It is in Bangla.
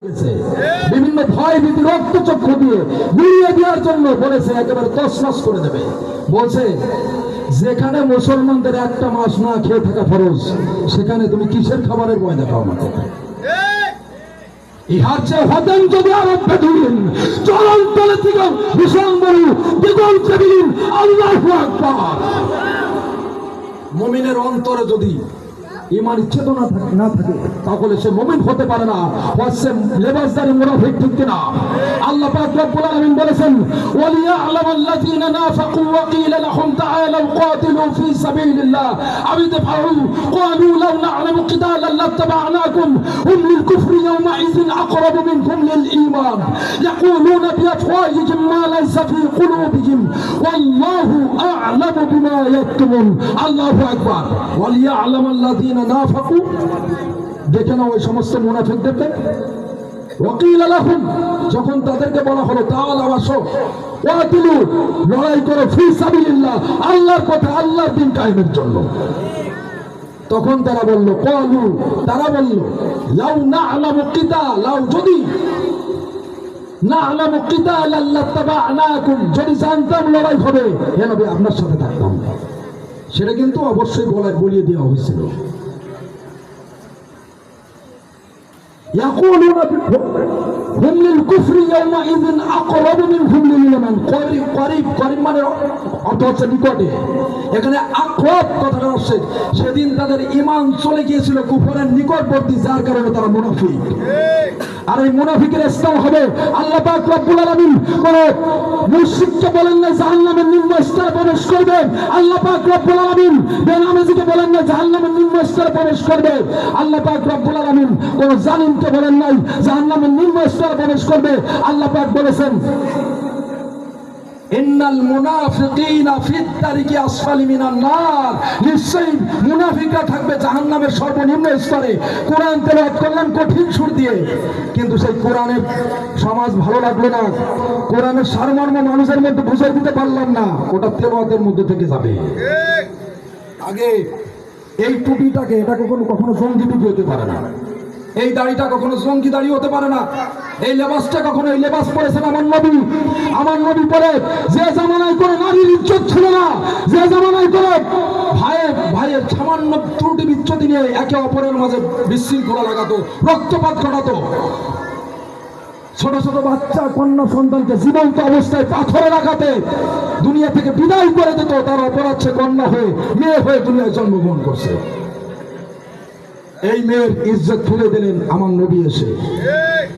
বিভিন্ন ভয় ভীতি রক্তচক্ষু দিয়ে গুড়িয়ে দেওয়ার জন্য বলেছে একেবারে তছনছ করে দেবে। বলছে যেখানে মুসলমানদের একটা মাস না খেয়ে থাকা ফরজ, সেখানে তুমি কিসের খাবারের ভয় দেখাও আমাকে? ইহার চেয়ে হতেন যদি আরব বেদুইন চরণ তলে থেকে বিশাল মরু দ্বিগুণ চেবিন আল্লাহু আকবার। মুমিনের অন্তরে যদি ইমান চেতনা না থাকে তাহলে সে মুমিন হতে পারে না, হচ্ছে লেবাসদারি মুনাফিক, ঠিক কিনা? আল্লাহ পাক রব্বুল আলামিন বলেছেন ওয়ালিয়া'লামাল্লাযীনা নাফাকু ওয়া ক্বিলা লাহুম তাআলাউ কাতিলু ফী সাবিলিল্লাহ আও ইদফাউ ক্বালু লাউ না'লামু কিতালান লাত্তাবা'নাকুম হুম লিল কুফরি ইয়াওমাইযিন আকরাবু মিনকুম লিল ঈমান ইয়াকুলুনা বিআফওয়াহিহিম মা লাইসা ফী কুলুবিহিম ওয়াল্লাহু আ'লামু বিমা ইয়াকতুমুন। আল্লাহু আকবার। ওয়ালিয়া'লামাল্লাযীনা নাফাকু, দেখে না ওই সমস্ত মুনাফিকদেরকে। ওয়াকিলা লাহুম, যখন তাদেরকে বলা হলো তাআলাউ আসো, ওয়াতিলু লড়াই করো, ফি সাবিলিল্লাহ আল্লাহর পথে, আল্লাহর দ্বীন কায়েমের জন্য, তখন তারা বলল ক্বালু, তারা বলল লাউ না'লামু কিতালাউ, যদি না'লামু কিতালান লাত্তাবা'নাকুম, যদি জানতাম লড়াই হবে হে নবী আপনার সাথে থাকতাম। সেটা কিন্তু অবশ্যই গলায় বলিয়ে দেওয়া হয়েছিল। ইয়াকুলুনা হুম লিল কুফরি ইয়াওমাইযিন আকরাবু মিনহুম লিল ঈমান। করিব করিব মানে অর্থ হচ্ছে নিকটে। এখানে আকরাব কথাটা হচ্ছে সেদিন তাদের ঈমান চলে গিয়েছিল কুফরের নিকটবর্তী, যার কারণে তারা মুনাফিক। আর এই মুনাফিকের স্থান হবে, আল্লাহ পাক রব্বুল আলামিন কোন মুশরিককে বলেন না জাহান্নামের নিম্ন স্তরে প্রবেশ করবে। আল্লাহ পাক রব্বুল আলামিন বেনামাজিকে বলেন না জাহান্নামের নিম্ন স্তরে প্রবেশ করবে। আল্লাহ পাক রব্বুল আলামিন কোন জালিমকে বলেন নাই জাহান্নামের নিম্ন স্তরে প্রবেশ করবে। আল্লাহ পাক বলেছেন ইন্নাল মুনাফিকিনা ফিদ দারিকি আসফালি মিনান নার, নিশ্চয়ই মুনাফিকরা থাকবে জাহান্নামের সর্বনিম্ন স্তরে। কোরআন তেলাওয়াত করলাম কঠিন সুর দিয়ে, কিন্তু সেই কোরআনের সমাজ ভালো লাগলো না, কোরআনের সারমর্ম মানুষের মধ্যে বুঝিয়ে দিতে পারলাম না, ওটা তেলাওয়াতের মধ্যে থেকে যাবে। আগে এই টুপিটাকে, এটা কখনো জঙ্গি টুপি হতে পারে না, এই দাড়িটা কখনো জঙ্গি দাড়ি হতে পারে না, এই লেবাসটা কখনো, এই লেবাস পরেছেন আমার নবী। আমার নবী পরে যে জামানায় করে নারীর ইজ্জত ছিল না, যে জামানায় করে ভাইয়ের সামান্য ত্রুটি বিচ্যুতি নিয়ে একে অপরের মাঝে বিশৃঙ্খলা লাগাতো, রক্তপাত ঘটাতো, ছোট ছোট বাচ্চা কন্যা সন্তানকে জীবন্ত অবস্থায় পাথরে রাখাতে দুনিয়া থেকে বিদায় করে দিত, তার অপরাধ সে কন্যা হয়ে মেয়ে হয়ে দুনিয়ায় জন্মগ্রহণ করছে। এই মেয়ের ইজ্জত তুলে দিলেন আমার নবী এসে।